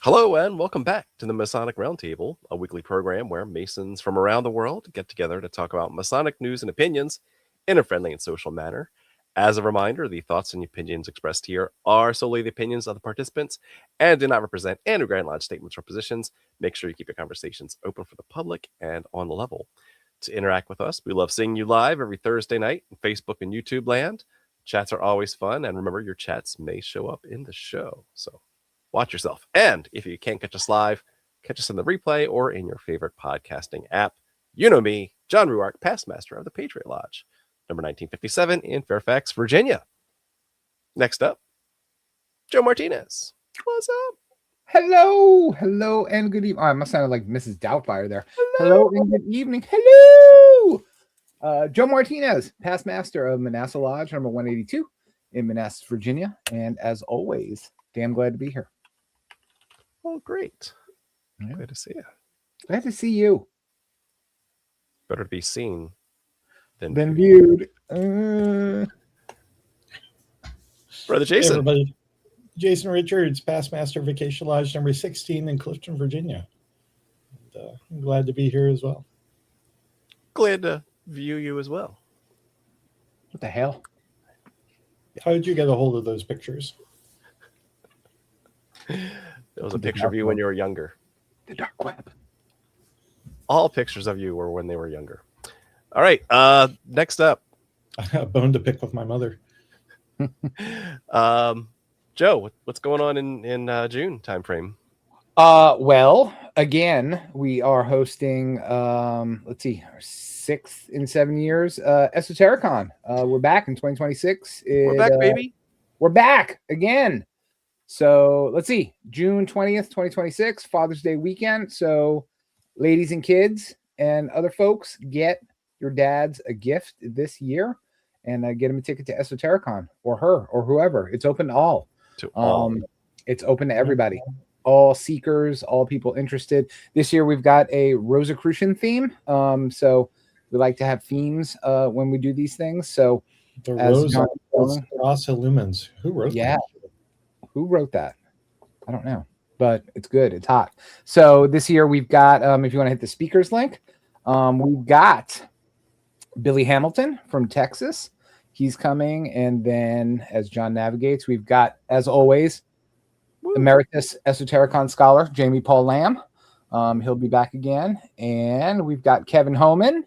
Hello and welcome back to the Masonic Roundtable, a weekly program where Masons from around the world get together to talk about Masonic news and opinions in a friendly and social manner. As a reminder, the thoughts and opinions expressed here are solely the opinions of the participants and do not represent any Grand Lodge statements or positions. Make sure you keep your conversations open for the public and on the level. To interact with us, we love seeing you live every Thursday night in Facebook and YouTube land. Chats are always fun, and remember, your chats may show up in the show. So watch yourself. And if you can't catch us live, catch us in the replay or in your favorite podcasting app. You know me, John Ruark, past master of the Patriot Lodge, number 1957 in Fairfax, Virginia. Next up, Joe Martinez. What's up? Hello, and good evening. I must sound like Mrs. Doubtfire there. Hello, and good evening. Hello, Joe Martinez, past master of Manassas Lodge, number 182 in Manassas, Virginia. And as always, damn glad to be here. Oh, great. Yeah. Glad to see you. Glad to see you. Better to be seen than viewed. Brother Jason. Hey everybody. Jason Richards, past master of Vacation Lodge number 16 in Clifton, Virginia. And, I'm glad to be here as well. Glad to view you as well. What the hell? How did you get a hold of those pictures? There was a picture of you when you were younger. The dark web. All pictures of you were when they were younger. All right. Next up. I have a bone to pick with my mother. Joe, what's going on in June timeframe? Well, again, we are hosting, let's see, our 6th in 7 years, Esotericon. We're back in 2026. We're back, baby. We're back again. So let's see, June 20th, 2026, Father's Day weekend. So ladies and kids and other folks, get your dads a gift this year and get them a ticket to Esotericon or her or whoever. It's open to all. It's open to everybody, all seekers, all people interested. This year we've got a Rosicrucian theme. So we like to have themes when we do these things. So the Rosa Lumens. Who wrote that? Who wrote that? I don't know, but it's good. It's hot. So this year we've got, if you want to hit the speakers link, we've got Billy Hamilton from Texas. He's coming. And then as John navigates, we've got, as always, Emeritus Esotericon scholar, Jamie Paul Lamb. He'll be back again. And we've got Kevin Homan,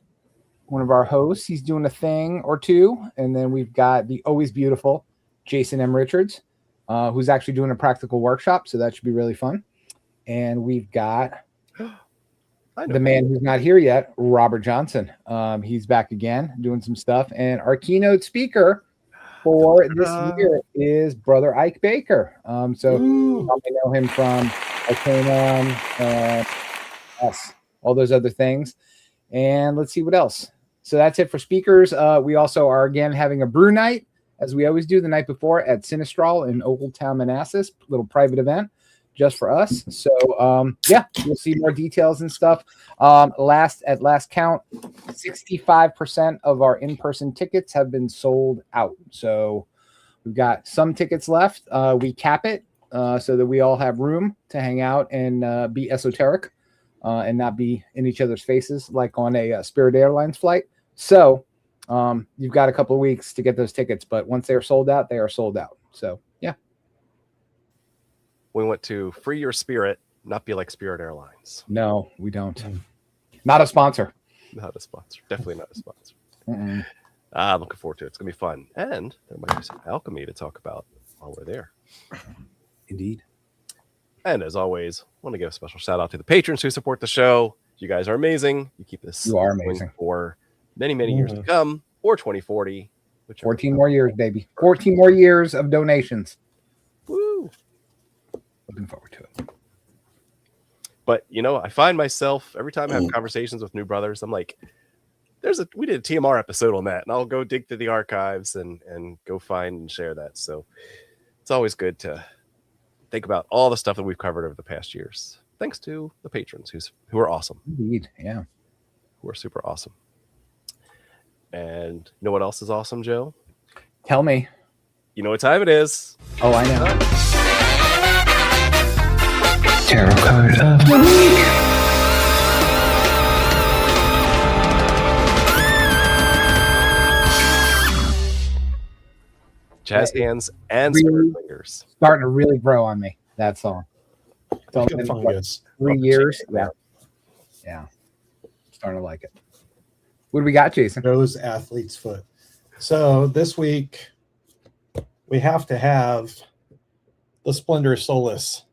one of our hosts. He's doing a thing or two. And then we've got the always beautiful Jason M. Richards, who's actually doing a practical workshop. So that should be really fun. And we've got the man who's not here yet, Robert Johnson. He's back again doing some stuff. And our keynote speaker for this year is Brother Ike Baker. So you probably know him from Arcanum, all those other things. And let's see what else. So that's it for speakers. We also are again having a brew night, as we always do the night before at Sinistral in Old Town, Manassas, little private event just for us. So yeah, you'll see more details and stuff. Last count, 65% of our in-person tickets have been sold out. So we've got some tickets left. We cap it so that we all have room to hang out and be esoteric and not be in each other's faces like on a Spirit Airlines flight. So you've got a couple of weeks to get those tickets, but once they're sold out, they are sold out. So yeah. We want to free your spirit, not be like Spirit Airlines. No, we don't. Not a sponsor. Not a sponsor. Definitely not a sponsor. I'm looking forward to it. It's going to be fun. And there might be some alchemy to talk about while we're there. Indeed. And as always, I want to give a special shout out to the patrons who support the show. You guys are amazing. You keep this amazing for many, many years to come, or 2040. 14 more years, baby. 14 more years of donations. Woo. Looking forward to it. But, you know, I find myself, every time I have conversations with new brothers, I'm like, we did a TMR episode on that, and I'll go dig through the archives and go find and share that. So it's always good to think about all the stuff that we've covered over the past years. Thanks to the patrons who are awesome. Indeed, yeah. Who are super awesome. And you know what else is awesome, Joe? Tell me. You know what time it is. Oh, I know. Tarot card of the week. Jazz hands and Really? spirit fingers. Starting to really grow on me, that song. So Good in, fungus. 3 years. Yeah. Starting to like it. What do we got, Jason? Rose athlete's foot. So this week we have to have the Splendor Solis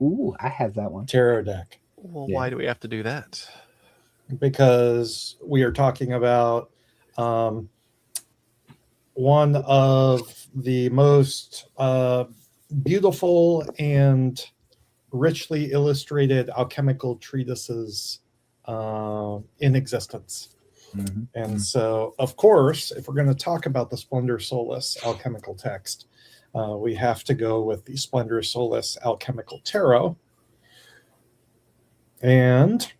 Ooh, I have that one. tarot deck Well, Yeah. why do we have to do that? because we are talking about one of the most beautiful and richly illustrated alchemical treatises in existence. Mm-hmm. And so, of course, if we're going to talk about the Splendor Solis alchemical text, we have to go with the Splendor Solis alchemical tarot. And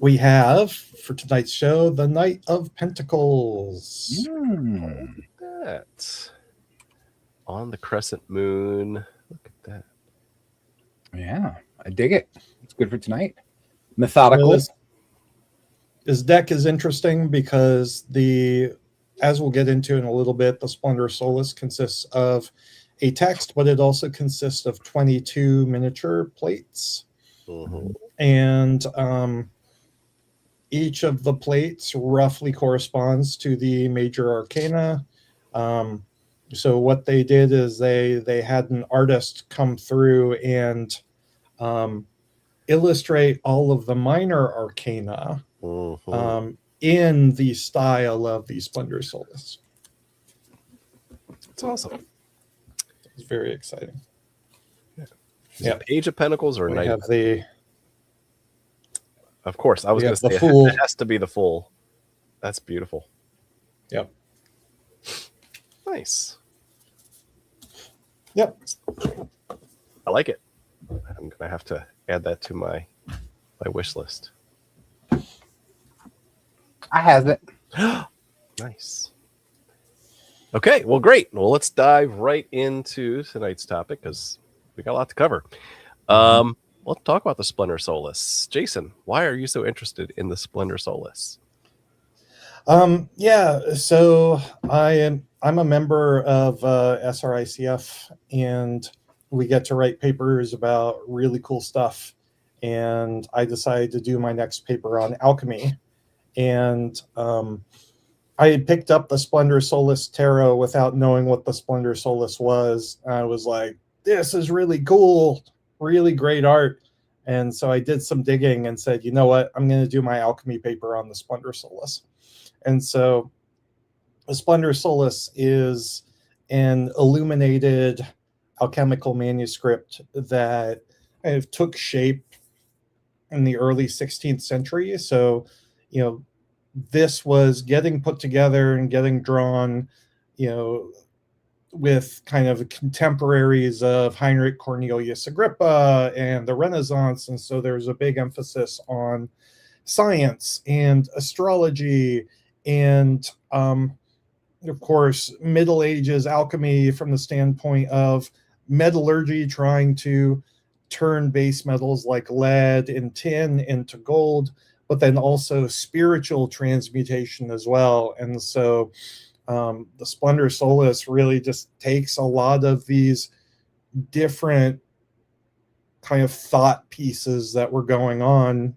we have, for tonight's show, the Knight of Pentacles. Mm. That on the crescent moon. Look at that. Yeah, I dig it. It's good for tonight. Methodical. Well, this deck is interesting because as we'll get into in a little bit, the Splendor Solis consists of a text, but it also consists of 22 miniature plates. Mm-hmm. And each of the plates roughly corresponds to the major arcana. So what they did is they had an artist come through and illustrate all of the minor arcana Mm-hmm. in the style of the Splendor Solis. It's awesome. It's very exciting. Is Yeah. it Page of Pentacles or We Knight? have the Of course, I was we going to have the say Fool. it has to be the Fool. That's beautiful. Yep. Nice. Yep. I like it. I'm going to have to add that to my wish list. I have it. Nice. Okay, well, great. Well, let's dive right into tonight's topic because we got a lot to cover. Let's talk about the Splendor Solis. Jason, why are you so interested in the Splendor Solis? Yeah, so I'm a member of SRICF, and we get to write papers about really cool stuff. And I decided to do my next paper on alchemy. And I had picked up the Splendor Solis tarot without knowing what the Splendor Solis was. I was like, this is really cool, really great art. And so I did some digging and said, you know what, I'm going to do my alchemy paper on the Splendor Solis. And so the Splendor Solis is an illuminated alchemical manuscript that kind of took shape in the early 16th century. So, this was getting put together and getting drawn, with kind of contemporaries of Heinrich Cornelius Agrippa and the Renaissance. And so there's a big emphasis on science and astrology and, of course, Middle Ages alchemy from the standpoint of metallurgy, trying to turn base metals like lead and tin into gold, but then also spiritual transmutation as well. And so the Splendor Solis really just takes a lot of these different kind of thought pieces that were going on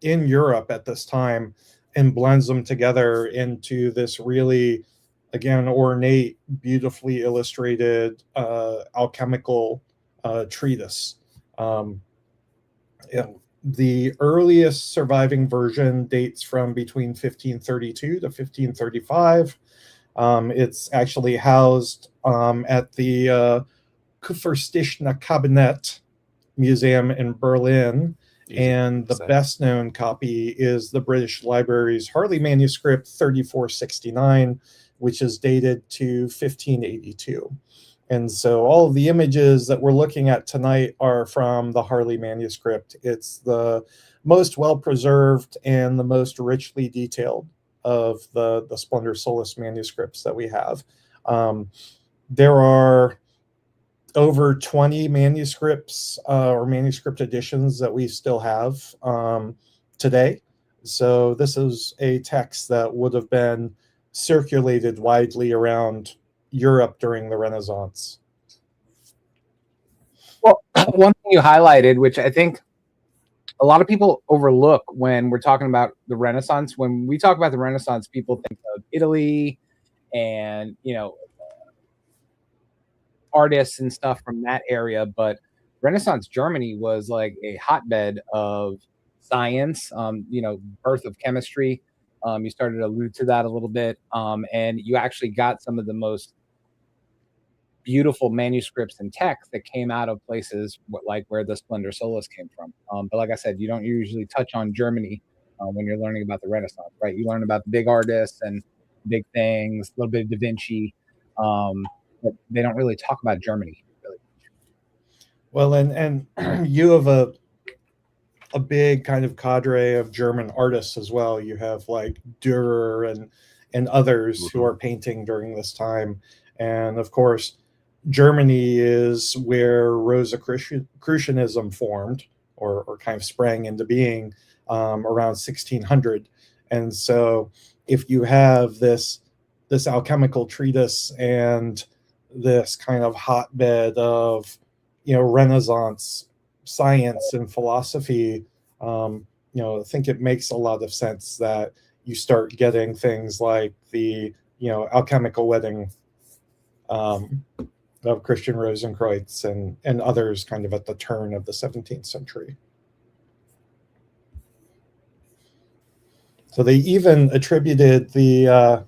in Europe at this time and blends them together into this really, again, ornate, beautifully illustrated alchemical treatise. The earliest surviving version dates from between 1532 to 1535. It's actually housed at the Kupferstichner Kabinett Museum in Berlin. And the best known copy is the British Library's Harley manuscript 3469, which is dated to 1582. And so all of the images that we're looking at tonight are from the Harley manuscript. It's the most well-preserved and the most richly detailed of the Splendor Solis manuscripts that we have. There are over 20 manuscripts or manuscript editions that we still have today. So this is a text that would have been circulated widely around Europe during the Renaissance. Well, one thing you highlighted, which I think a lot of people overlook when we're talking about the Renaissance. When we talk about the Renaissance, people think of Italy and, artists and stuff from that area. But Renaissance Germany was like a hotbed of science, birth of chemistry. You started to allude to that a little bit. And you actually got some of the most beautiful manuscripts and texts that came out of places like where the Splendor Solis came from. But like I said, you don't usually touch on Germany when you're learning about the Renaissance, right? You learn about the big artists and big things, a little bit of Da Vinci, but they don't really talk about Germany. Really. Well, and you have a big kind of cadre of German artists as well. You have like Dürer and others who are painting during this time. And of course, Germany is where Rosicrucianism formed or kind of sprang into being around 1600. And so if you have this alchemical treatise and this kind of hotbed of, Renaissance science and philosophy, I think it makes a lot of sense that you start getting things like the, alchemical wedding of Christian Rosenkreuz and others kind of at the turn of the 17th century. So they even attributed the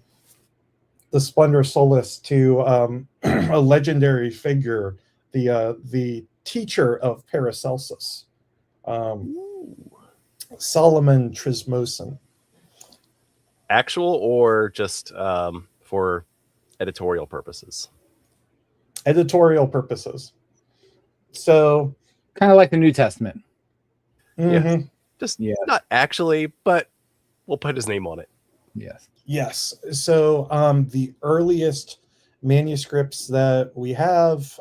Splendor Solis to a legendary figure, the teacher of Paracelsus, Solomon Trismosin. Actual or just for editorial purposes? Editorial purposes. So kind of like the New Testament. Mm-hmm. Yeah. Not actually, but we'll put his name on it. Yes. So the earliest manuscripts that we have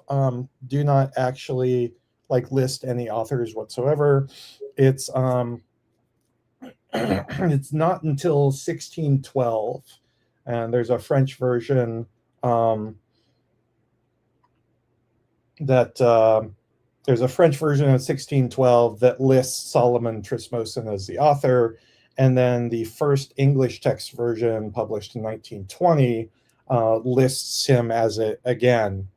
do not actually list any authors whatsoever. It's it's not until 1612, and there's a French version there's a French version of 1612 that lists Solomon Trismosin as the author, and then the first English text version published in 1920 lists him as it again,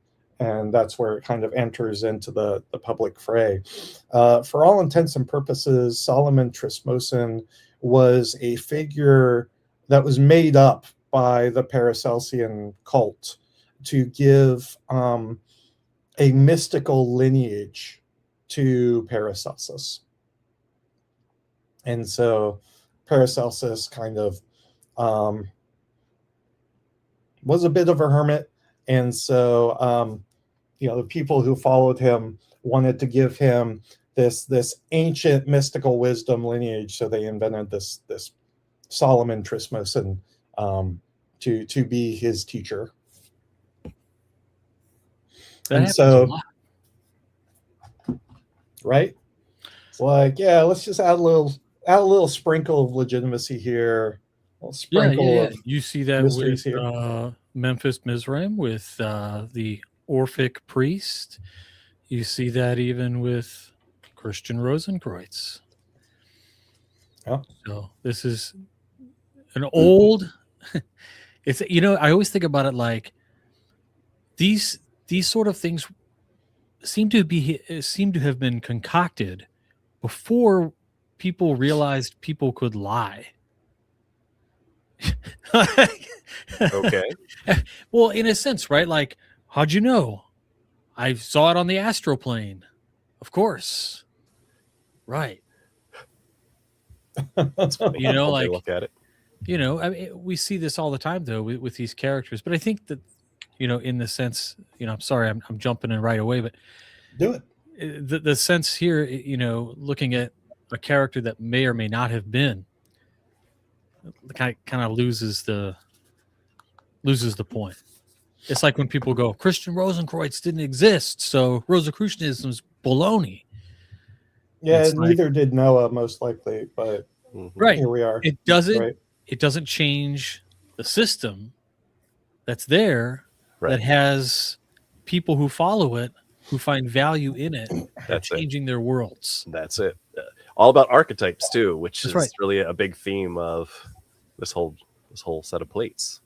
and that's where it kind of enters into the public fray. For all intents and purposes, Solomon Trismosin was a figure that was made up by the Paracelsian cult to give a mystical lineage to Paracelsus. And so Paracelsus kind of was a bit of a hermit. And so, the people who followed him wanted to give him this ancient mystical wisdom lineage. So they invented this Solomon Trismosin to be his teacher. That happens a lot. Right? It's like, let's just add a little sprinkle of legitimacy here. A little sprinkle of you see that with here. Memphis Mizraim with the Orphic priest. You see that even with Christian Rosenkreuz. Yeah. So this is an old. It's I always think about it like these sort of things seem to have been concocted before people realized people could lie. Okay. Well, in a sense, right? Like, how'd you know? I saw it on the astral plane. Of course. Right. Like look at it. I mean, we see this all the time though with these characters, but I think that in the sense, I'm sorry, I'm jumping in right away, but do it. The sense here, looking at a character that may or may not have been, kind of loses the point. It's like when people go, Christian Rosenkreuz didn't exist, so Rosicrucianism's baloney. Yeah, It's like, neither did Noah, most likely, but right. here we are. It doesn't Right. it doesn't change the system that's there Right. that has people who follow it, who find value in it, That's it. changing their worlds. That's it. All about archetypes too, which That's is right. really a big theme of this whole set of plates.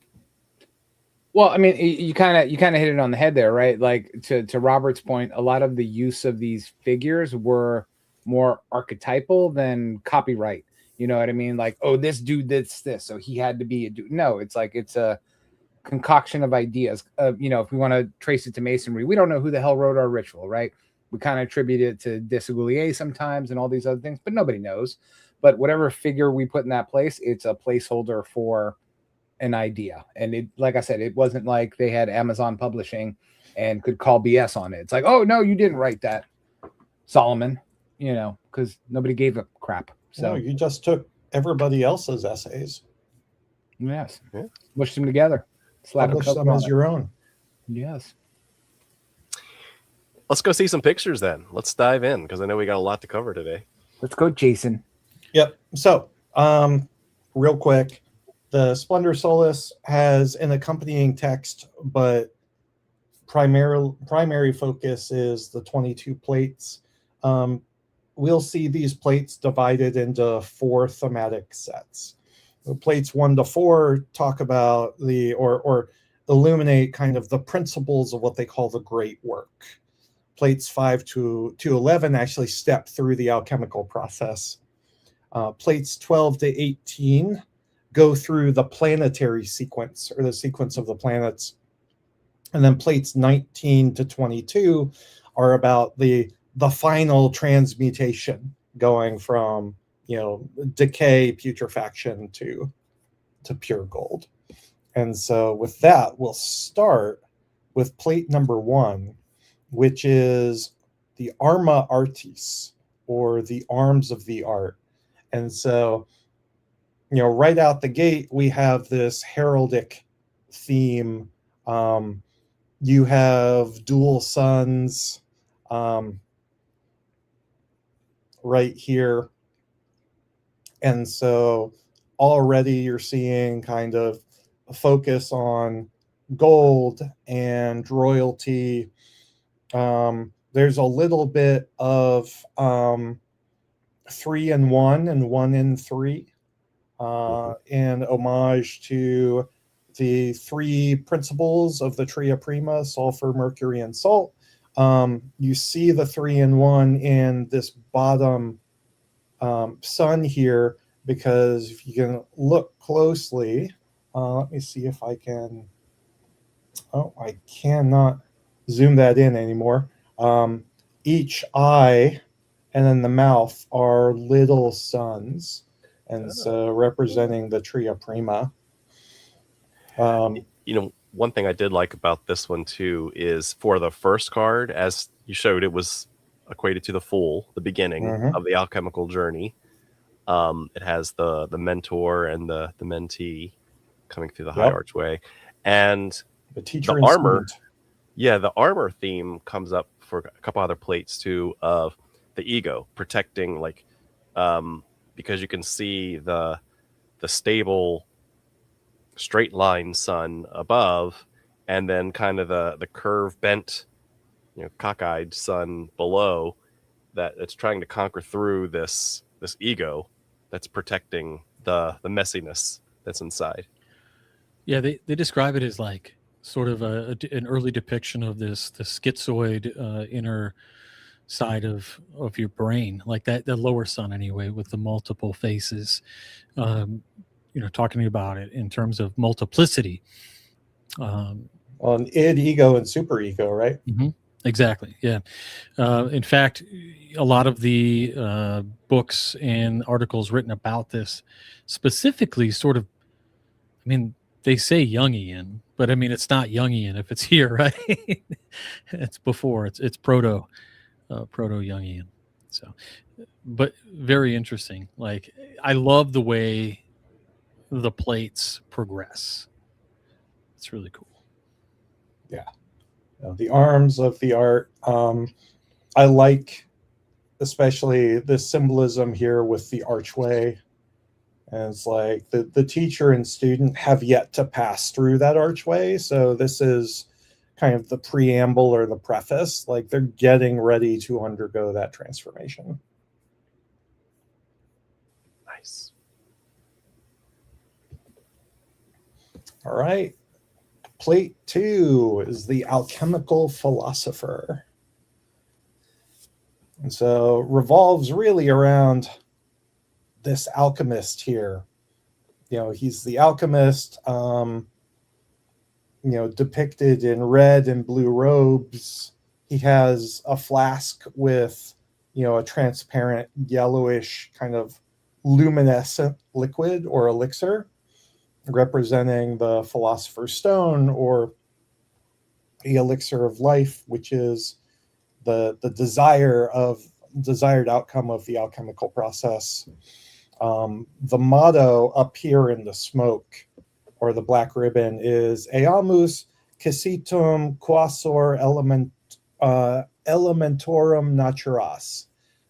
Well, I mean, you kind of hit it on the head there, right? Like to Robert's point, a lot of the use of these figures were more archetypal than copyright. You know what I mean? Like, oh, this dude did this, so he had to be a dude. No, it's like it's a concoction of ideas. You know, if we want to trace it to Masonry, we don't know who the hell wrote our ritual, right? We kind of attribute it to Desaguliers sometimes and all these other things, but nobody knows. But whatever figure we put in that place, it's a placeholder for an idea. And it, like I said, it wasn't like they had Amazon publishing and could call BS on it. It's like, oh no, you didn't write that, Solomon, you know, because nobody gave a crap. So No, you just took everybody else's essays, yes, Yeah. mushed them together, slap a published cover them on as it. your own. Yes. Let's go see some pictures then. Let's dive in because I know we got a lot to cover today. Let's go, Jason. Yep. So, real quick, the Splendor Solis has an accompanying text, but primary focus is the 22 plates. We'll see these plates divided into 4 thematic sets. The plates 1 to 4 talk about or illuminate kind of the principles of what they call the great work. Plates 5 to 11 actually step through the alchemical process. Plates 12 to 18 go through the planetary sequence, or the sequence of the planets. And then plates 19 to 22 are about the final transmutation, going from, you know, decay, putrefaction to pure gold. And so with that, we'll start with plate number 1, which is the Arma Artis, or the arms of the art. And so, you know, right out the gate, we have this heraldic theme. You have dual suns right here. And so already you're seeing kind of a focus on gold and royalty. There's a little bit of 3 in 1 and 1 in 3, in homage to the 3 principles of the Tria Prima: sulfur, mercury, and salt. You see the 3 in 1 in this bottom sun here, because if you can look closely, let me see if I can. Oh, I cannot zoom that in anymore. Each eye and then the mouth are little suns, and so representing the Tria Prima. You know, one thing I did like about this one too is for the first card, as you showed, it was equated to the Fool, the beginning of the alchemical journey. It has the mentor and the mentee coming through the high archway, and the teacher the and armor. student. Yeah, the armor theme comes up for a couple other plates too, of the ego protecting, like, because you can see the stable straight line sun above, and then kind of the curve bent, you know, cockeyed sun below, that it's trying to conquer through this ego that's protecting the messiness that's inside. Yeah, they describe it as like sort of an early depiction of the schizoid inner side of your brain, like that, the lower sun anyway, with the multiple faces. You know, talking about it in terms of multiplicity. On id, ego, and superego, right? Exactly. Yeah. In fact, a lot of the books and articles written about this specifically sort of, I mean, they say Jungian, but I mean, it's not Jungian if it's here, right? It's before, it's proto Jungian. So, but very interesting. Like, I love the way the plates progress. It's really cool. The arms of the art. I like especially the symbolism here with the archway. And it's like the teacher and student have yet to pass through that archway. So this is kind of the preamble or the preface. Like they're getting ready to undergo that transformation. Nice. All right. Plate 2 is the alchemical philosopher. And so revolves really around this alchemist here. He's the alchemist, depicted in red and blue robes. He has a flask with, a transparent yellowish kind of luminescent liquid or elixir representing the philosopher's stone or the elixir of life, which is the desired outcome of the alchemical process. The motto up here in the smoke or the black ribbon is Eamus Quisitum Quasor Elementorum Naturas,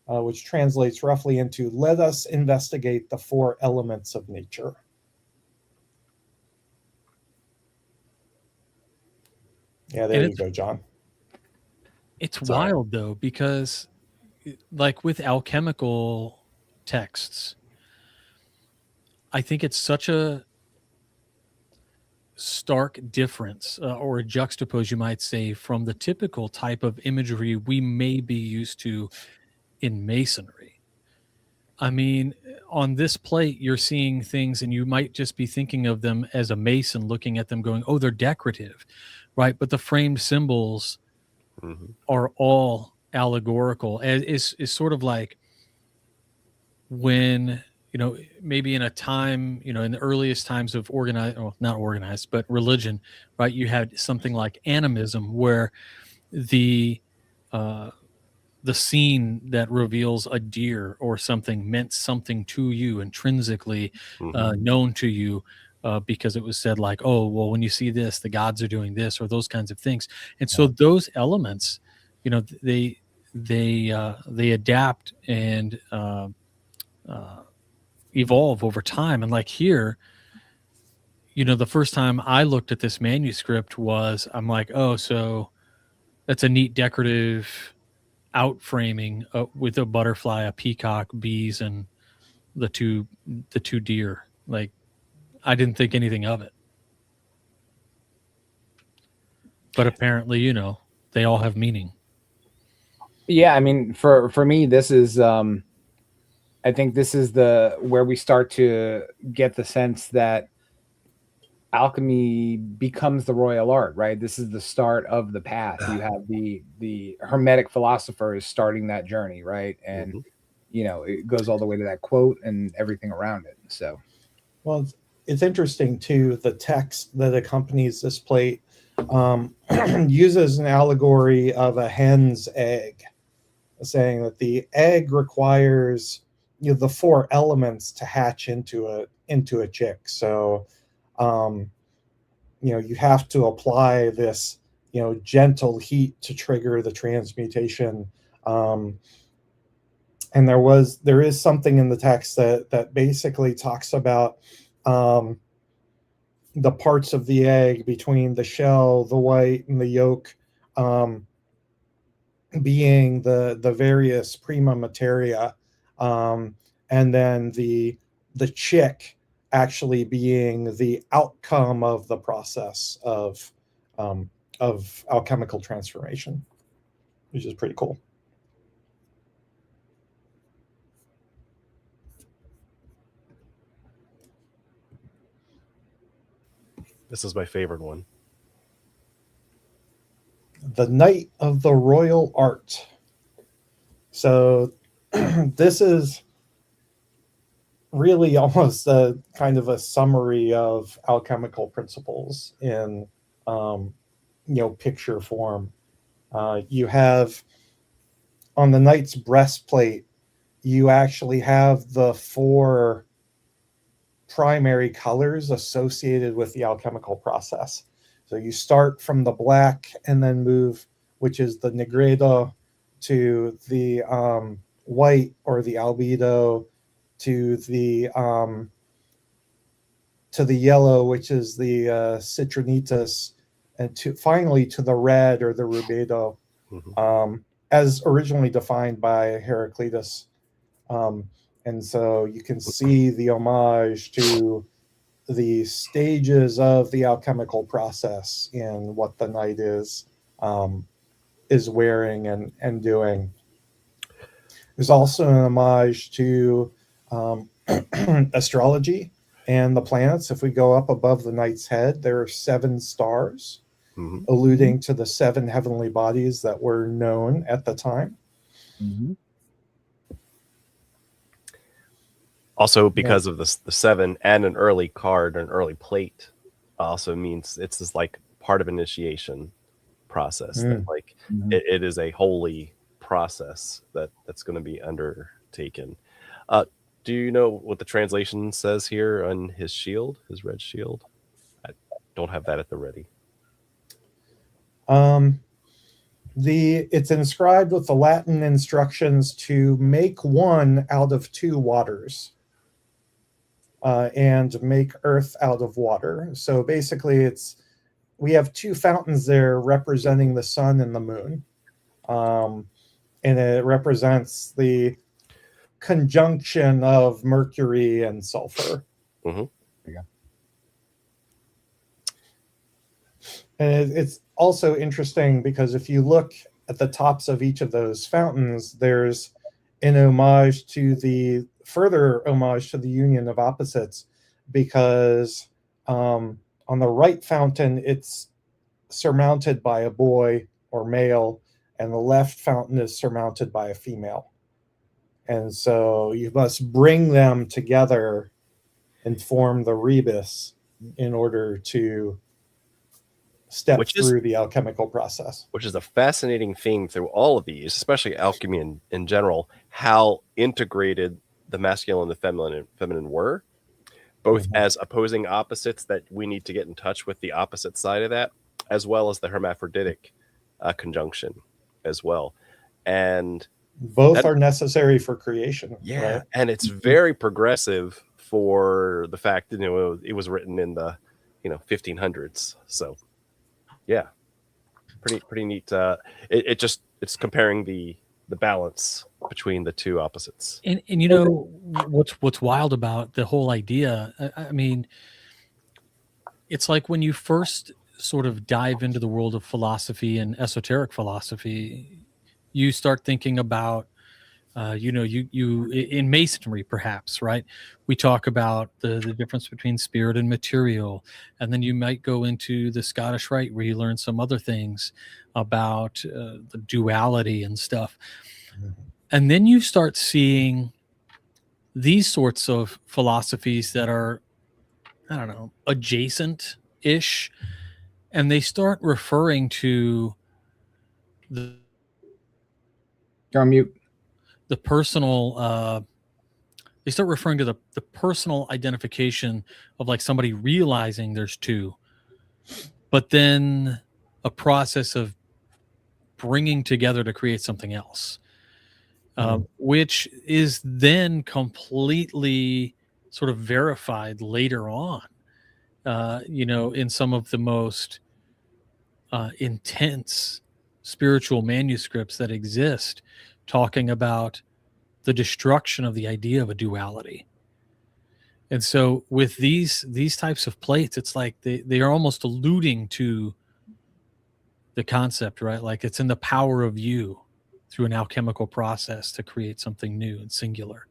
which translates roughly into let us investigate the 4 elements of nature. Yeah, there you go, John. It's wild though, because like with alchemical texts, I think it's such a stark difference or a juxtapose, you might say, from the typical type of imagery we may be used to in masonry. I mean, on this plate, you're seeing things and you might just be thinking of them as a mason looking at them going, oh, they're decorative, right? But the framed symbols are all allegorical. It's sort of like when, maybe in a time, in the earliest times of not organized, but religion, right? You had something like animism where the scene that reveals a deer or something meant something to you intrinsically, known to you, because it was said like, oh, well, when you see this, the gods are doing this, or those kinds of things. And so those elements, they adapt and evolve over time. And like here, the first time I looked at this manuscript I'm like, oh, so that's a neat decorative outframing with a butterfly, a peacock, bees, and the two deer. Like, I didn't think anything of it, but apparently, they all have meaning. Yeah, I mean, for me, this is I think this is where we start to get the sense that alchemy becomes the royal art, right? This is the start of the path. You have the hermetic philosophers starting that journey, right? And it goes all the way to that quote and everything around it. So, well, it's interesting too. The text that accompanies this plate uses an allegory of a hen's egg, saying that the egg requires the 4 elements to hatch into a chick. So you have to apply this gentle heat to trigger the transmutation. And there is something in the text that basically talks about the parts of the egg between the shell, the white, and the yolk, being the various prima materia, and then the chick actually being the outcome of the process of alchemical transformation, which is pretty cool. This is my favorite one. The Knight of the Royal Art. So this is really almost a kind of a summary of alchemical principles in picture form. You have on the knight's breastplate, you actually have the 4 primary colors associated with the alchemical process. So you start from the black and then move, which is the negredo, to the white or the albedo, to the yellow, which is the citrinitas, and finally to the red or the rubedo, as originally defined by Heraclitus. And so you can see the homage to the stages of the alchemical process in what the knight is wearing and doing. There's also an homage to astrology and the planets. If we go up above the knight's head, there are 7 stars, alluding to the 7 heavenly bodies that were known at the time. Also, because of the 7 and an early card, an early plate, also means it's just like part of initiation process. That, like it is a holy process that's going to be undertaken. Do you know what the translation says here on his shield, his red shield? I don't have that at the ready. It's inscribed with the Latin instructions to make one out of 2 waters, and make earth out of water. So basically, we have 2 fountains there representing the sun and the moon, and it represents the conjunction of Mercury and sulfur. And it's also interesting because if you look at the tops of each of those fountains, there's an further homage to the union of opposites, because on the right fountain, it's surmounted by a boy or male, and the left fountain is surmounted by a female. And so you must bring them together and form the rebus in order to step through the alchemical process. Which is a fascinating theme through all of these, especially alchemy in general, how integrated the masculine and the feminine were, both as opposing opposites that we need to get in touch with the opposite side of that, as well as the hermaphroditic conjunction as well. And both are necessary for creation. Yeah, right? And it's very progressive for the fact that it was written in the 1500s. So yeah, pretty neat. It's comparing the balance between the 2 opposites. And what's wild about the whole idea, I mean, it's like when you first sort of dive into the world of philosophy and esoteric philosophy, you start thinking about you in masonry, perhaps, right? We talk about the difference between spirit and material, and then you might go into the Scottish Rite where you learn some other things about the duality and stuff. And then you start seeing these sorts of philosophies that are, I don't know, adjacent-ish, and they start referring to the You're on mute. The personal, they start referring to the personal identification of like somebody realizing there's 2, but then a process of bringing together to create something else, which is then completely sort of verified later on, in some of the most intense spiritual manuscripts that exist, talking about the destruction of the idea of a duality. And so with these types of plates, it's like they are almost alluding to the concept, right? Like it's in the power of you through an alchemical process to create something new and singular.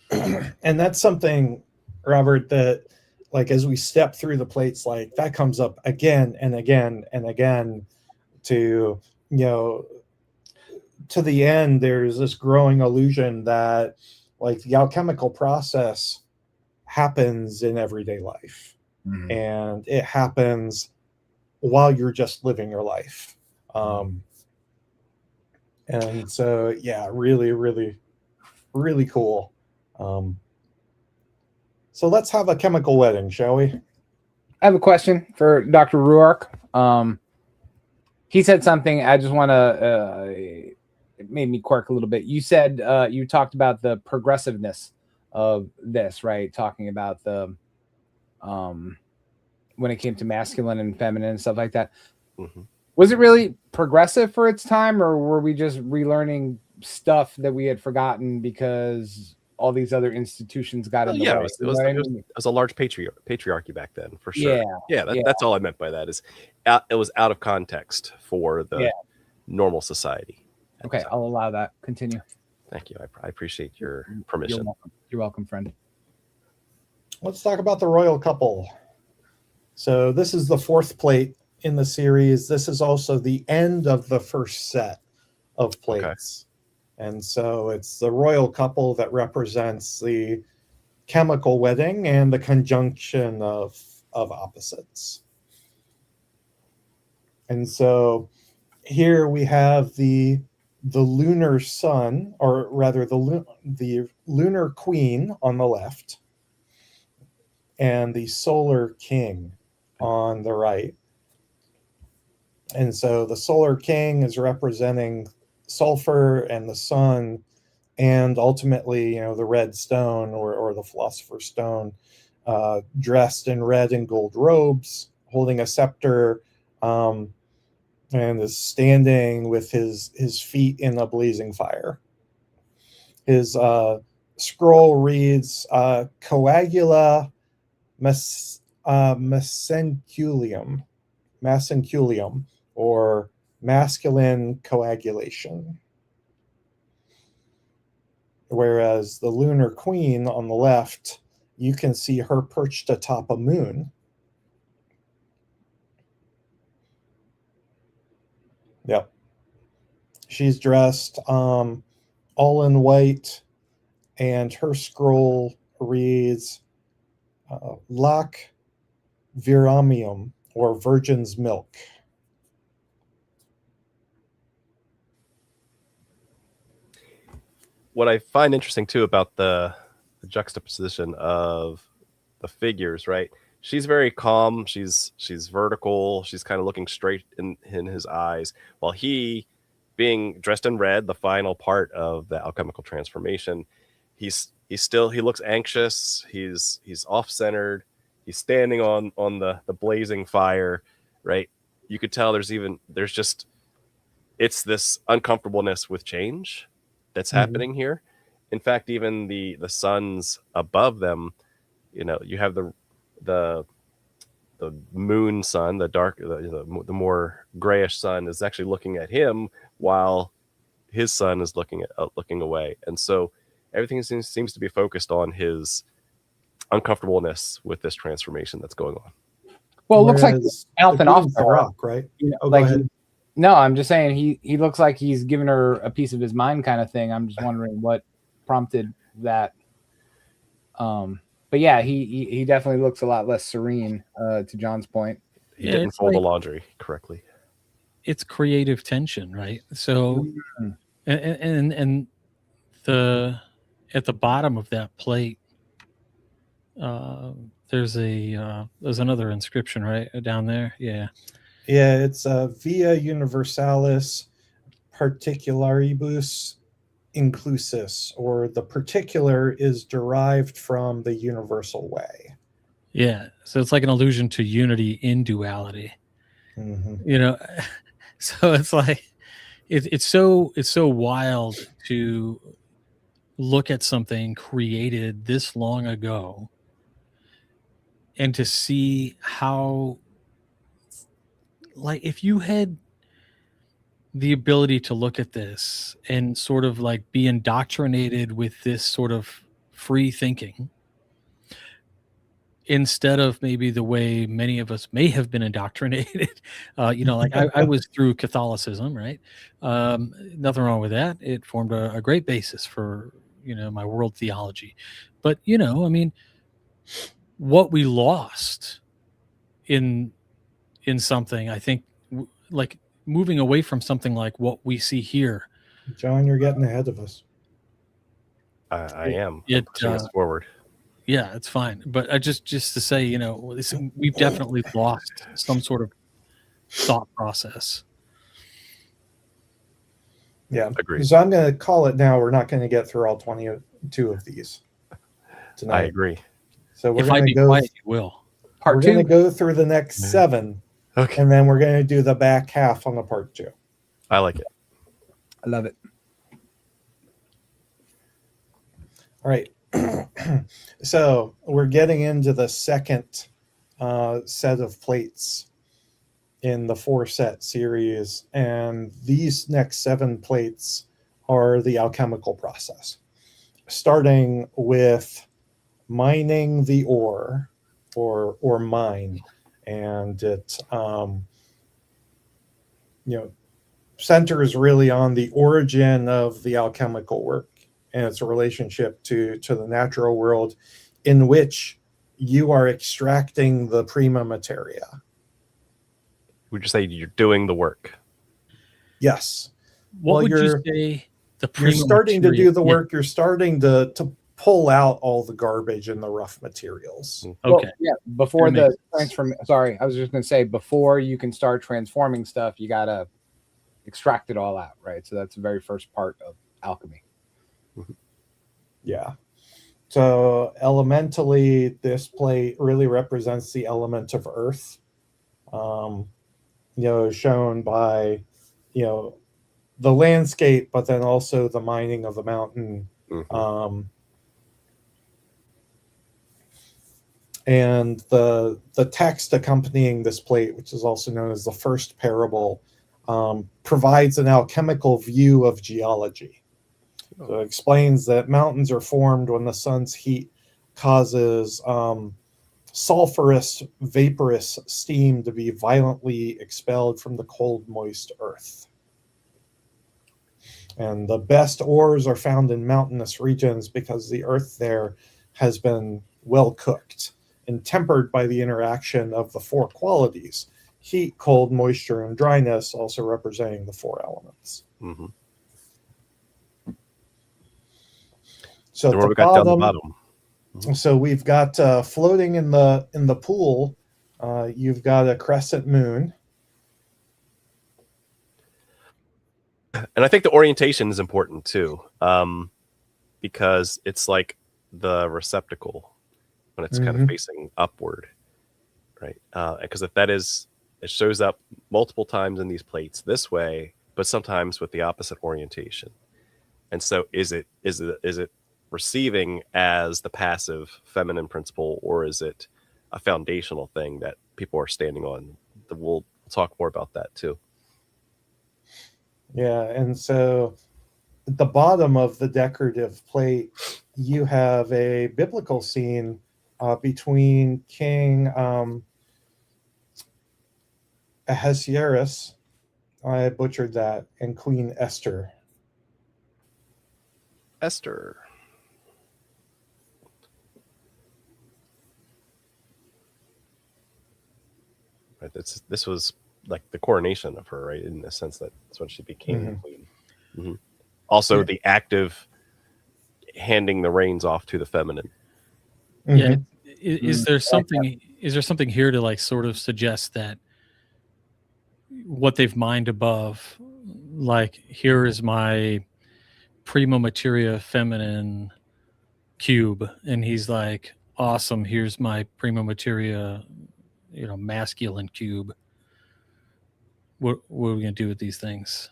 And that's something, Robert, that like as we step through the plates, like that comes up again and again and again to, to the end. There's this growing illusion that like the alchemical process happens in everyday life, and it happens while you're just living your life. And so, yeah, really, really, really cool. So let's have a chemical wedding, shall we? I have a question for Dr. Ruark. He said something. I just want to. It made me quirk a little bit. You said you talked about the progressiveness of this, right? Talking about the when it came to masculine and feminine and stuff like that. Mm-hmm. Was it really progressive for its time, or were we just relearning stuff that we had forgotten because all these other institutions got in the way? It was a large patriarchy back then, for sure. That's all I meant by that. It was out of context for the normal society. Okay, I'll allow that. Continue. Thank you. I appreciate your permission. You're welcome, friend. Let's talk about the royal couple. So this is the fourth plate in the series. This is also the end of the first set of plates. Okay. And so it's the royal couple that represents the chemical wedding and the conjunction of opposites. And so here we have the lunar sun, or rather the lunar queen on the left, and the solar king on the right. And so the solar king is representing sulfur and the sun, and ultimately, the red stone or the philosopher's stone, dressed in red and gold robes, holding a scepter, and is standing with his feet in a blazing fire. His scroll reads coagula masenculium, or masculine coagulation. Whereas the lunar queen on the left, you can see her perched atop a moon. Yep. She's dressed all in white, and her scroll reads lac viramium, or virgin's milk. What I find interesting too about the juxtaposition of the figures, right? She's very calm. She's vertical. She's kind of looking straight in his eyes, while he, being dressed in red, the final part of the alchemical transformation, he looks anxious. He's off-centered. He's standing on the blazing fire, right? You could tell it's this uncomfortableness with change that's happening here. In fact, even the suns above them, you have the moon sun, the more grayish sun is actually looking at him, while his sun is looking away. And so everything seems to be focused on his uncomfortableness with this transformation that's going on. Well, it looks like Alton off the rock, right? Go ahead. No, I'm just saying he looks like he's giving her a piece of his mind, kind of thing. I'm just wondering what prompted that. But yeah, he definitely looks a lot less serene. To John's point, he didn't fold the laundry correctly. It's creative tension, right? So, and the at the bottom of that plate, there's another inscription right down there. Yeah, it's via universalis particularibus inclusis, or the particular is derived from the universal way. Yeah, so it's like an allusion to unity in duality. So it's like it's so wild to look at something created this long ago and to see how, like, if you had the ability to look at this and sort of like be indoctrinated with this sort of free thinking, instead of maybe the way many of us may have been indoctrinated, like I was through Catholicism, right? Nothing wrong with that. It formed a great basis for, my world theology. But, what we lost in something, I think, like moving away from something like what we see here. John, you're getting ahead of us. I am. Pushing us forward. Yeah, it's fine. But I just to say, we've definitely lost some sort of thought process. Yeah. Agreed. So I'm going to call it now. We're not going to get through all 22 of these tonight. I agree. So we're If I going to be go. quiet, you will. Part We're two. going to go through the next 7, Okay. and then we're going to do the back half on the part 2. I like it. I love it. All right. So we're getting into the second set of plates in the 4-set series, and these next 7 plates are the alchemical process, starting with mining the ore or mine, and it centers really on the origin of the alchemical work and its relationship to the natural world, in which you are extracting the prima materia. Would you say you're doing the work? Yes. What Well, would you you're say the you're prima starting to materia- do the work. You're starting to pull out all the garbage and the rough materials. Okay. Well, yeah. Before That the makes sense. transform. Sorry, I was just going to say before you can start transforming stuff, you got to extract it all out, right? So that's the very first part of alchemy. Yeah. So elementally, this plate really represents the element of earth, shown by, the landscape, but then also the mining of the mountain. Mhm. And the text accompanying this plate, which is also known as the first parable, provides an alchemical view of geology. So it explains that mountains are formed when the sun's heat causes sulfurous, vaporous steam to be violently expelled from the cold, moist earth. And the best ores are found in mountainous regions because the earth there has been well cooked and tempered by the interaction of the 4 qualities: heat, cold, moisture, and dryness, also representing the 4 elements. Mhm. So So at what the we got down the bottom, bottom? so we've got floating in the pool, you've got a crescent moon. And I think the orientation is important too, because it's like the receptacle when it's kind of facing upward, right? Because if that is, it shows up multiple times in these plates this way, but sometimes with the opposite orientation. And so, is it receiving as the passive feminine principle, or is it a foundational thing that people are standing on? We'll talk more about that too. Yeah, and so at the bottom of the decorative plate, you have a biblical scene between King Ahasuerus, I butchered that, and Queen Esther. Esther. Right. This was like the coronation of her, right? In the sense that that's when she became queen. Mm-hmm. Also, the active handing the reins off to the feminine. Yeah. Is there something here to like sort of suggest that what they've mined above, like here is my prima materia feminine cube, and he's like, awesome, here's my prima materia, masculine cube. What are we gonna do with these things?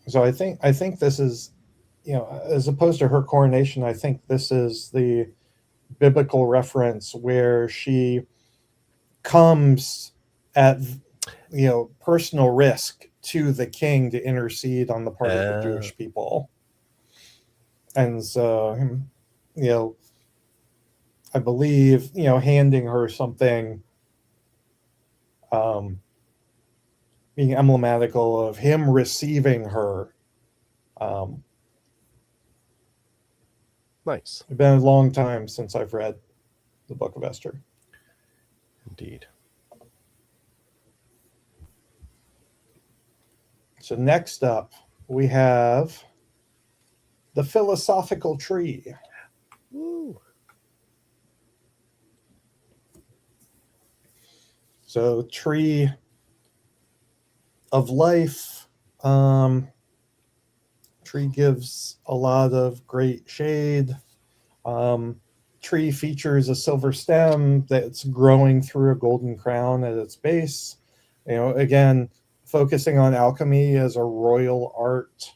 So I think this is, as opposed to her coronation, I think this is the biblical reference where she comes at personal risk to the king to intercede on the part of the Jewish people. And so, I believe, handing her something, being emblematical of him receiving her. Nice. It's been a long time since I've read the Book of Esther. Indeed. So next up, we have the philosophical tree. So tree of life. Tree gives a lot of great shade. Tree features a silver stem that's growing through a golden crown at its base. Again, focusing on alchemy as a royal art.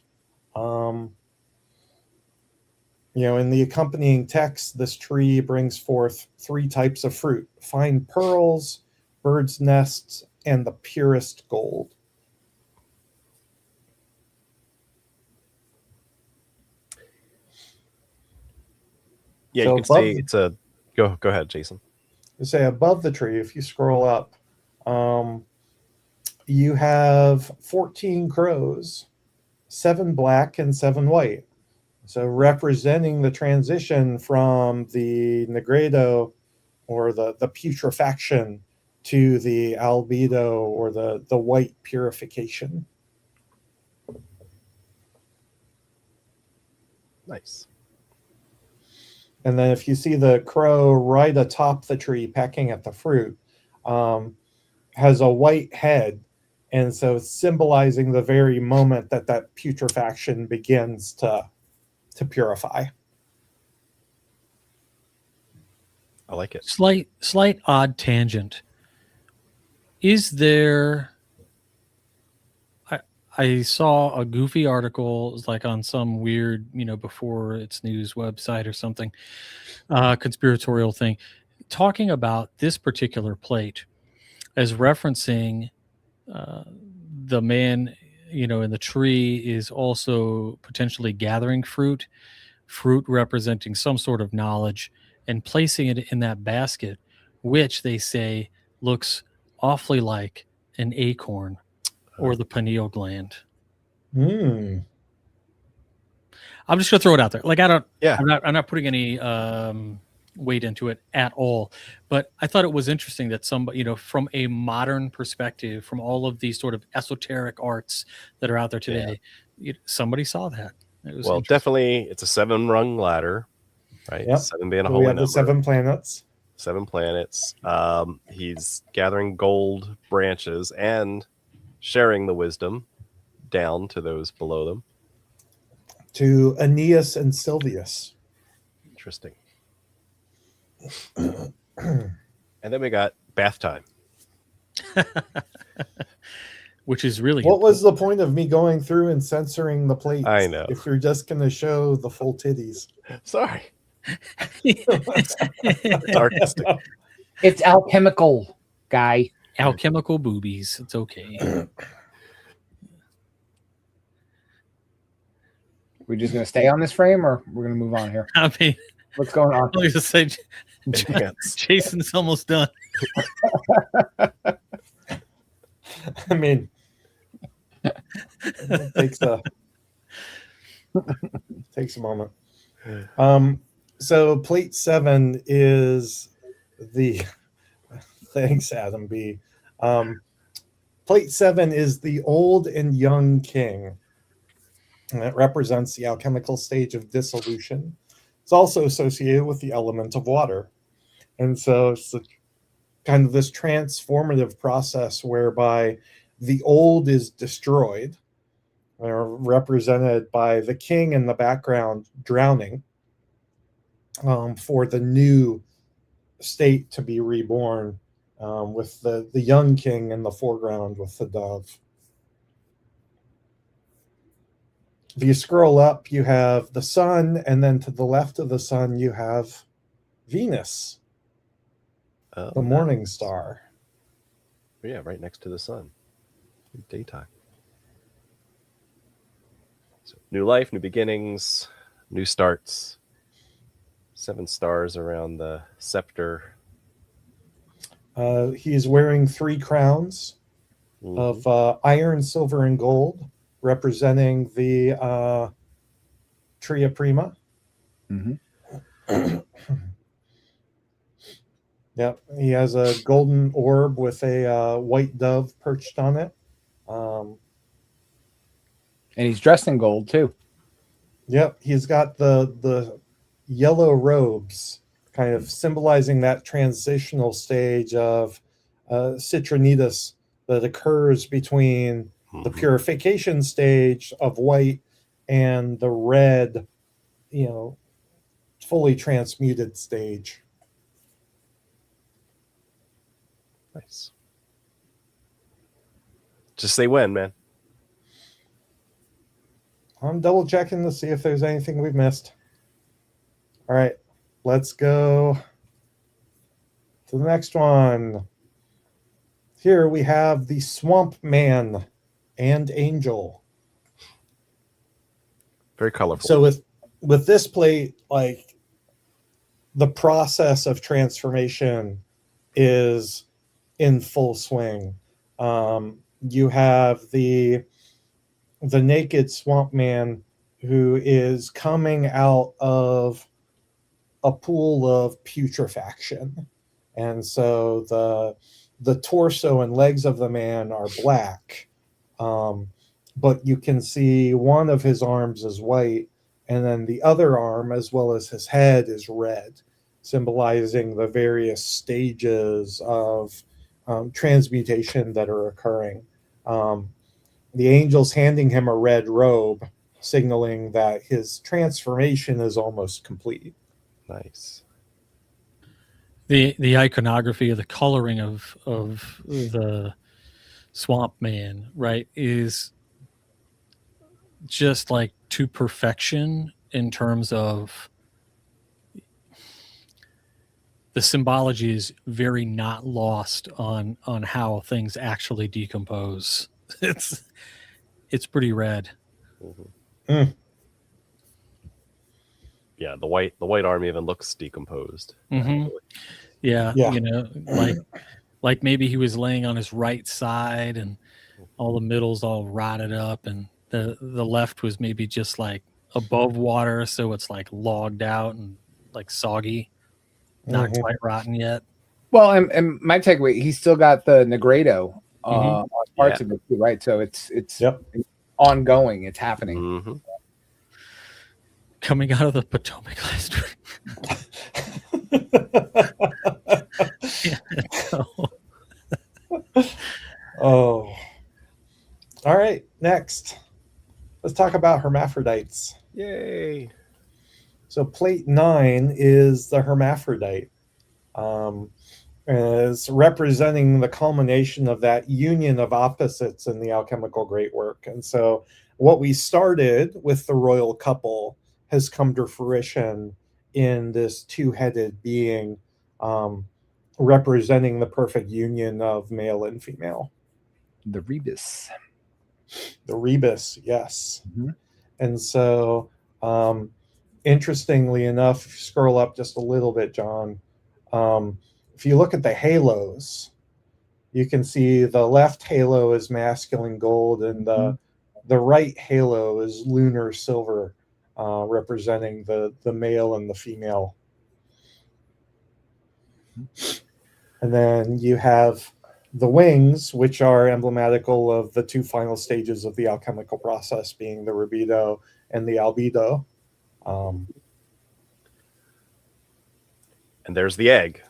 In the accompanying text, this tree brings forth 3 types of fruit: fine pearls, birds' nests, and the purest gold. Yeah, So you can above say it's a go ahead, Jason. Say above the tree, if you scroll up, you have 14 crows, 7 black and 7 white. So representing the transition from the negredo, or the putrefaction, to the albedo, or the white purification. Nice. And then if you see the crow right atop the tree pecking at the fruit, has a white head, and so symbolizing the very moment that putrefaction begins to purify. I like it. Slight odd tangent. Is there? I saw a goofy article, it was like on some weird, before its news website or something, conspiratorial thing, talking about this particular plate as referencing the man, in the tree is also potentially gathering fruit representing some sort of knowledge, and placing it in that basket, which they say looks awfully like an acorn or the pineal gland. Hmm. I'm just gonna throw it out there. Like, Yeah. I'm not putting any weight into it at all. But I thought it was interesting that somebody, from a modern perspective, from all of these sort of esoteric arts that are out there today, somebody saw that. It was Well, definitely, it's a 7-rung ladder, right? Yep. 7 being a So holy we have number. the 7 planets. 7 planets. He's gathering gold branches and sharing the wisdom down to those below them. To Aeneas and Silvius. Interesting. And then we got bath time. Which is really What was the point of me going through and censoring the plates? I know. If you're just going to show the full titties. Sorry. It's artistic. It's alchemical, guy. alchemical boobies. It's okay. We're just gonna stay on this frame, or we're gonna move on here? I mean, What's going on? I was just say, Enhance. Jason's almost done. I mean, it takes a moment. So plate 7 is the thanks, Adam B. Plate 7 is the old and young king, and it represents the alchemical stage of dissolution. It's also associated with the element of water, and so it's kind of this transformative process whereby the old is destroyed, represented by the king in the background drowning, for the new state to be reborn, with the young king in the foreground with the dove. If you scroll up, you have the sun, and then to the left of the sun, you have Venus, the morning star. Yeah, right next to the sun. Daytime. So, new life, new beginnings, new starts. 7 stars around the scepter. He's wearing 3 crowns of iron, silver, and gold, representing the Tria Prima. Mm-hmm. Yep, he has a golden orb with a white dove perched on it. And he's dressed in gold too. Yep, he's got the yellow robes, kind of symbolizing that transitional stage of citronitis that occurs between the purification stage of white and the red, fully transmuted stage. Nice. Just say when, man. I'm double checking to see if there's anything we've missed. All right, let's go to the next one. Here we have the Swamp Man and Angel. Very colorful. So with this plate, like, the process of transformation is in full swing. You have the naked Swamp Man who is coming out of a pool of putrefaction, and so the torso and legs of the man are black, but you can see one of his arms is white, and then the other arm, as well as his head, is red, symbolizing the various stages of transmutation that are occurring. The angel's handing him a red robe, signaling that his transformation is almost complete. Nice. The iconography of the coloring of the Swamp Man, right, is just like to perfection in terms of the symbology is very not lost on how things actually decompose. It's pretty rad. Yeah, the white arm even looks decomposed. Yeah, Yeah. like maybe he was laying on his right side and all the middle's all rotted up, and the left was maybe just like above water, so it's like logged out and like soggy, not quite rotten yet. Well, and my takeaway, he's still got the Negredo on parts of it too, right? So it's ongoing. It's happening. Coming out of the Potomac last week. Oh. All right, next. Let's talk about hermaphrodites. Yay. So plate 9 is the hermaphrodite. Is representing the culmination of that union of opposites in the alchemical great work. And so what we started with the royal couple has come to fruition in this two-headed being, representing the perfect union of male and female. The rebus. The rebus, yes. And so, interestingly enough, if you scroll up just a little bit, John, if you look at the halos, you can see the left halo is masculine gold, and the right halo is lunar silver, representing the male and the female. And then you have the wings, which are emblematical of the two final stages of the alchemical process, being the rubido and the albedo. And there's the egg.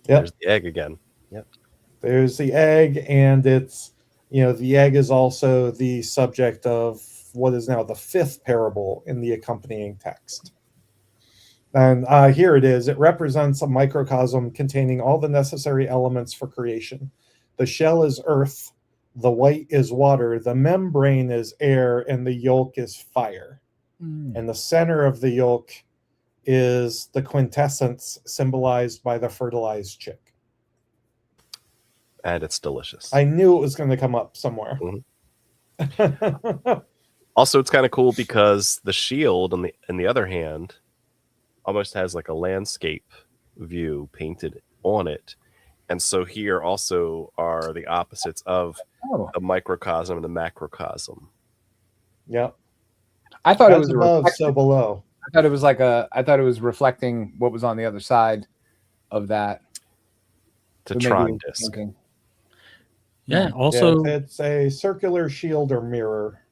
Yep. There's the egg again. Yep. There's the egg, and it's, the egg is also the subject of what is now the 5th parable in the accompanying text. And here it is. It represents a microcosm containing all the necessary elements for creation. The shell is earth, the white is water, the membrane is air, and the yolk is fire. And the center of the yolk is the quintessence, symbolized by the fertilized chick. And it's delicious. I knew it was going to come up somewhere. Also, it's kind of cool because the shield, on the other hand, almost has like a landscape view painted on it. And so here also are the opposites of the microcosm and the macrocosm. Yep. I thought As it was above, so below. I thought it was reflecting what was on the other side of that. Tetron disc. Yeah, also it's a circular shield or mirror.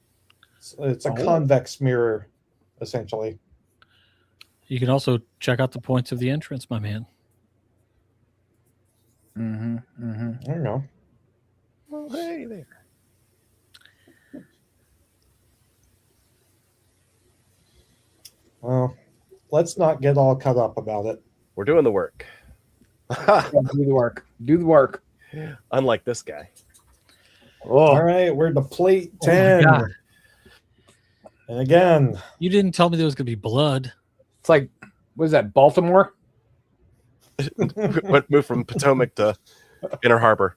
It's a convex mirror, essentially. you can also check out the points of the entrance, my man. Mm-hmm. Mm-hmm. I don't know. Well, hey there. Well, let's not get all cut up about it. We're doing the work. Yeah, do the work. Do the work. Unlike this guy. Oh, All right, we're to plate Oh my 10. God. And again, You didn't tell me there was going to be blood. it's like, what is that, Baltimore? Moved from Potomac to Inner Harbor.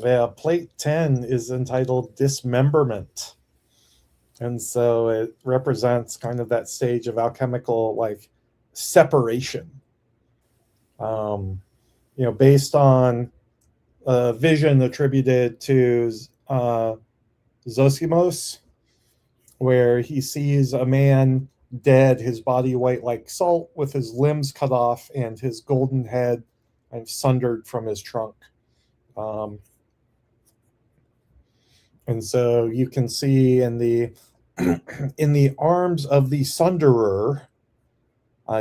yeah, plate 10 is entitled Dismemberment. And so it represents kind of that stage of alchemical like separation. Based on a vision attributed to Zosimos, where he sees a man dead, his body white like salt, with his limbs cut off and his golden head kind of sundered from his trunk. And so you can see in the in the arms of the sunderer,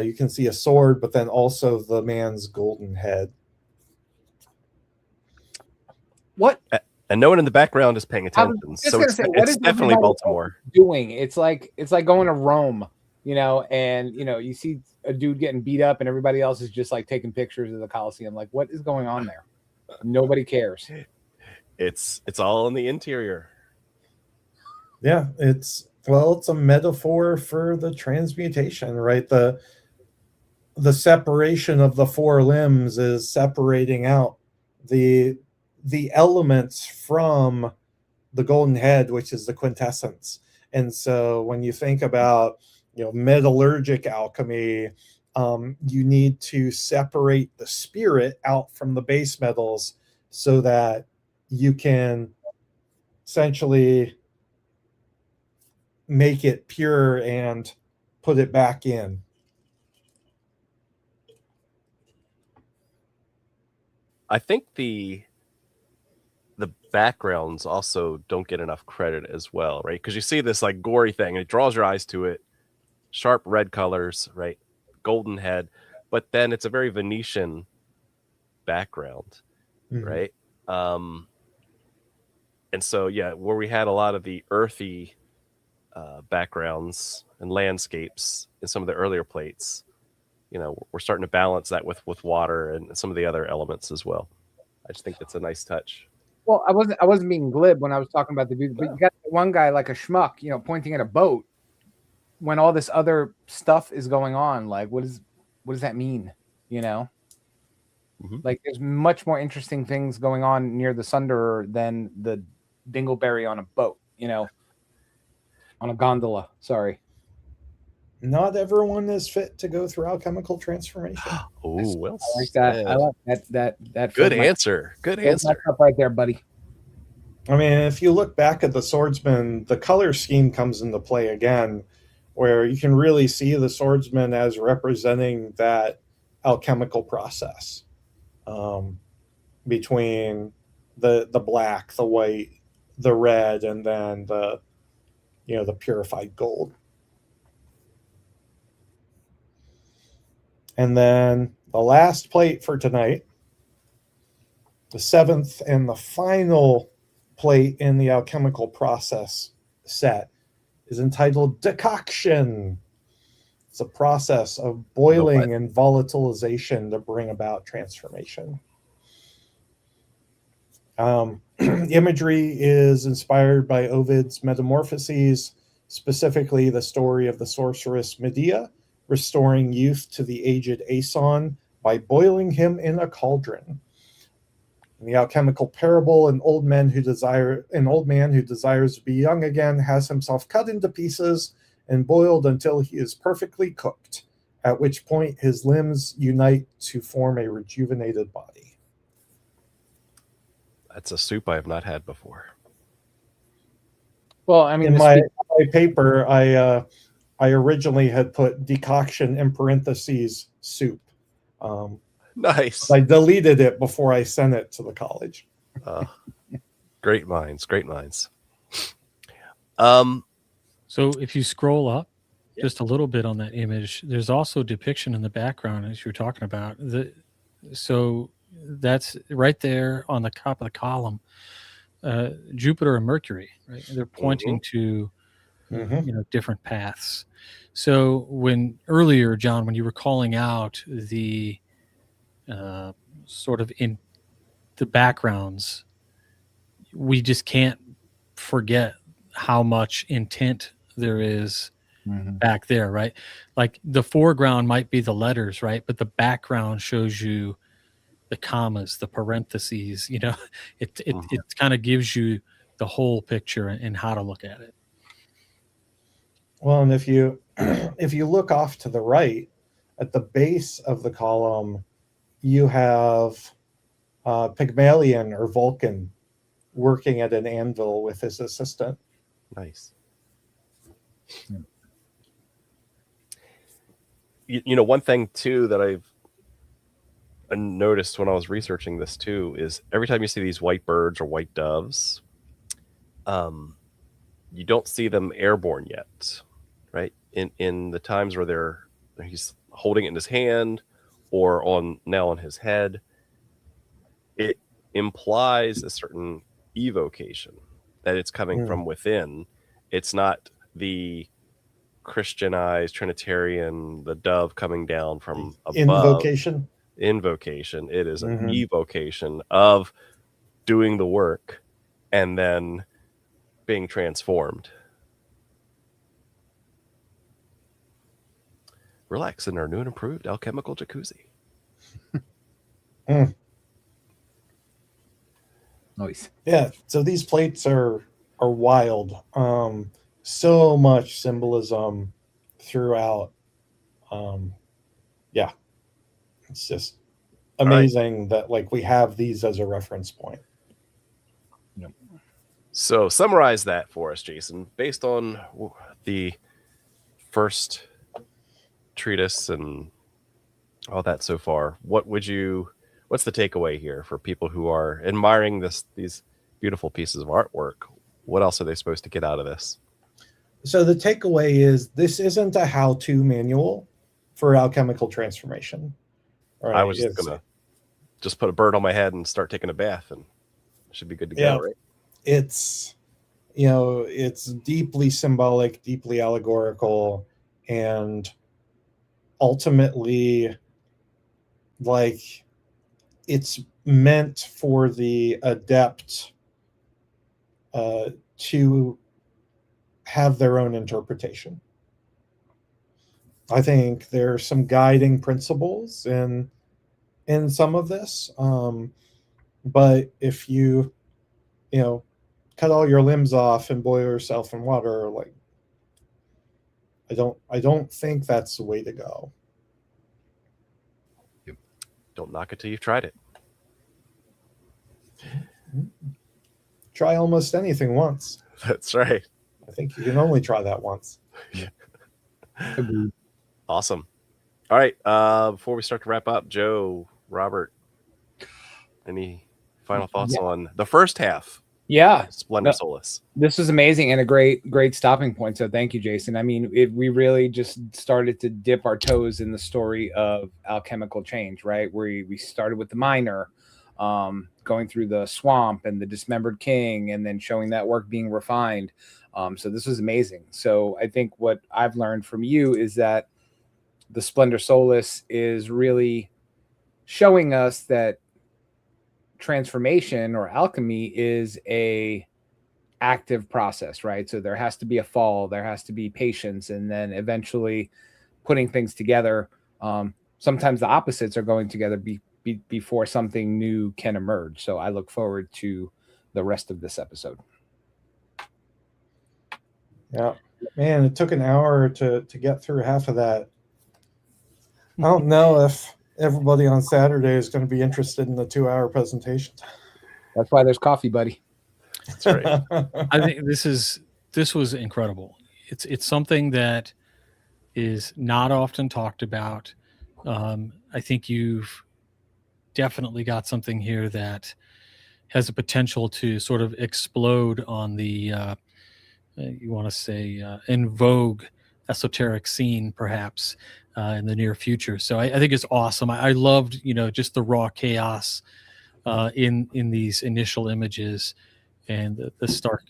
you can see a sword, but then also the man's golden head. What? And no one in the background is paying I was attention. just So gonna say, what it's is definitely everybody Baltimore. doing? It's like going to Rome, and you see a dude getting beat up, and everybody else is just like taking pictures of the Colosseum. Like, what is going on there? Nobody cares. It's all in the interior. Yeah, it's a metaphor for the transmutation, right? The separation of the four limbs is separating out the elements from the golden head, which is the quintessence. And so when you think about metallurgic alchemy, you need to separate the spirit out from the base metals so that you can essentially make it pure and put it back in. I think the backgrounds also don't get enough credit as well, right? Because you see this like gory thing, and it draws your eyes to it. Sharp red colors, right? Golden head, but then it's a very Venetian background, right? And so where we had a lot of the earthy backgrounds and landscapes in some of the earlier plates, we're starting to balance that with water and some of the other elements as well. I just think that's a nice touch. Well, I wasn't being glib when I was talking about the dude, but you got one guy like a schmuck, pointing at a boat when all this other stuff is going on. Like, what does that mean? Like, there's much more interesting things going on near the Sunderer than the dingleberry on a boat, on a gondola. Sorry. Not everyone is fit to go through alchemical transformation. Oh, well, I like that. I like that. Good answer. Good answer. Up right there, buddy. I mean, if you look back at the swordsman, the color scheme comes into play again, where you can really see the swordsman as representing that alchemical process between the black, the white, the red, and then the purified gold. And then the last plate for tonight, the seventh and the final plate in the alchemical process set, is entitled Decoction. It's a process of boiling and volatilization to bring about transformation. Imagery is inspired by Ovid's Metamorphoses, specifically the story of the sorceress Medea restoring youth to the aged Aeson by boiling him in a cauldron. In the alchemical parable, an old man who desires to be young again has himself cut into pieces and boiled until he is perfectly cooked, at which point his limbs unite to form a rejuvenated body. That's a soup I have not had before. Well, I mean, in my paper, I originally had put decoction in parentheses soup. Nice. I deleted it before I sent it to the college. Great minds, great minds. So if you scroll up just a little bit on that image, there's also a depiction in the background, as you're talking about. So that's right there on the top of the column. Jupiter and Mercury, right? They're pointing to different paths. So when earlier, John, when you were calling out the sort of in the backgrounds, we just can't forget how much intent there is back there, right? Like the foreground might be the letters, right? But the background shows you the commas, the parentheses, it kind of gives you the whole picture and how to look at it. Well, and if you if you look off to the right at the base of the column, you have Pygmalion or Vulcan working at an anvil with his assistant. Nice. One thing too that I've noticed when I was researching this too is every time you see these white birds or white doves, you don't see them airborne yet, right? In the times where he's holding it in his hand or now on his head, it implies a certain evocation, that it's coming from within. It's not the Christianized Trinitarian, the dove coming down from above. Invocation. It is an evocation of doing the work and then being transformed. Relax in our new and improved alchemical jacuzzi. Nice. Yeah, so these plates are wild. So much symbolism throughout. Yeah, it's just amazing that like we have these as a reference point. Yep. So summarize that for us, Jason, based on the first treatise and all that so far. What's the takeaway here for people who are admiring these beautiful pieces of artwork? What else are they supposed to get out of this? So the takeaway is this isn't a how-to manual for alchemical transformation. Right? I was just gonna put a bird on my head and start taking a bath, and it should be good to go, right? It's it's deeply symbolic, deeply allegorical, and ultimately, like, it's meant for the adept to have their own interpretation. I think there are some guiding principles in some of this, but if you cut all your limbs off and boil yourself in water, like, I don't think that's the way to go. Don't knock it till you've tried it. Try almost anything once. That's right. I think you can only try that once. Awesome. All right. Before we start to wrap up, Joe, Robert, any final thoughts on the first half? Yeah. Splendor Solis. This was amazing and a great stopping point. So thank you, Jason. I mean, we really just started to dip our toes in the story of alchemical change, right? Where we started with the miner, going through the swamp and the dismembered king, and then showing that work being refined. So this was amazing. So I think what I've learned from you is that the Splendor Solis is really showing us that transformation or alchemy is a active process, right? So there has to be a fall, there has to be patience, and then eventually putting things together. Sometimes the opposites are going together before something new can emerge. So I look forward to the rest of this episode. Yeah, man, it took an hour to get through half of that. I don't know if everybody on Saturday is going to be interested in the 2-hour presentation. That's why there's coffee, buddy. That's right. I think this was incredible. It's something that is not often talked about. I think you've definitely got something here that has a potential to sort of explode on the you want to say in vogue esoteric scene, perhaps in the near future. So I think it's awesome. I loved, just the raw chaos in these initial images and the stark,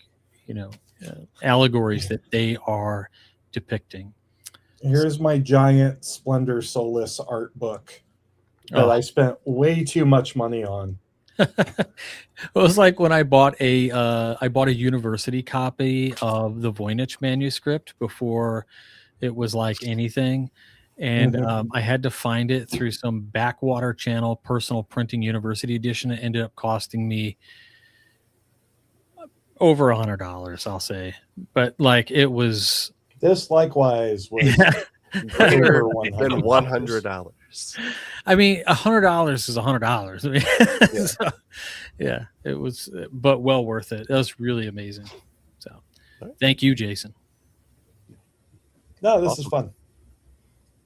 allegories that they are depicting. Here's my giant Splendor Solis art book that Oh. I spent way too much money on. It was like when I bought a university copy of the Voynich manuscript before it was like anything, and I had to find it through some backwater channel personal printing university edition. It ended up costing me over $100, I'll say, but like it was. This likewise was Greater over than $100. $100. I mean, $100 is $100. I mean, Yeah. so, yeah, it was, but well worth it. It was really amazing. So, right. Thank you, Jason. No, this Awesome. is fun.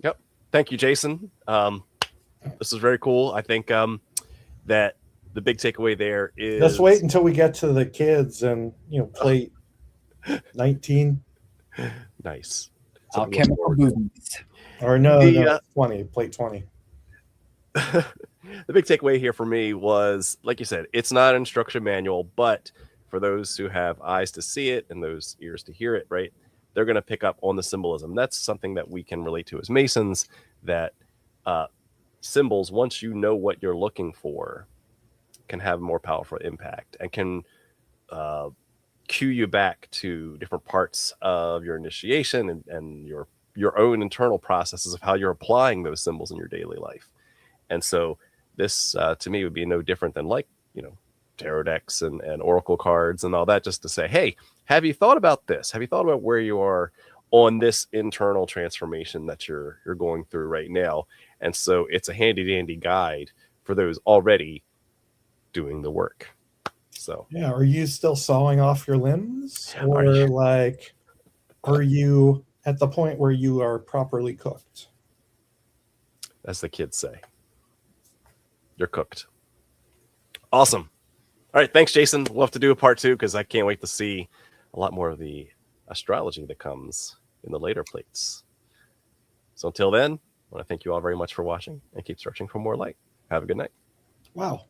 Yep. Thank you, Jason. This is very cool. I think that the big takeaway there is Let's wait until we get to the kids and plate 19 nice. Alchemical movements. or no, The, 20, plate 20. The big takeaway here for me was, like you said, it's not an instruction manual, but for those who have eyes to see it and those ears to hear it, right, they're going to pick up on the symbolism. That's something that we can relate to as Masons, that symbols, once you know what you're looking for, can have more powerful impact and can cue you back to different parts of your initiation and your own internal processes of how you're applying those symbols in your daily life. And so this, to me, would be no different than like, tarot decks and oracle cards and all that, just to say, hey, have you thought about this? Have you thought about where you are on this internal transformation that you're going through right now? And so it's a handy dandy guide for those already doing the work. So Yeah, are you still sawing off your limbs, or are you at the point where you are properly cooked? as the kids say, you're cooked. Awesome. All right, thanks, Jason. We'll have to do a part 2 because I can't wait to see a lot more of the astrology that comes in the later plates. So until then, I want to thank you all very much for watching and keep searching for more light. Have a good night. Wow.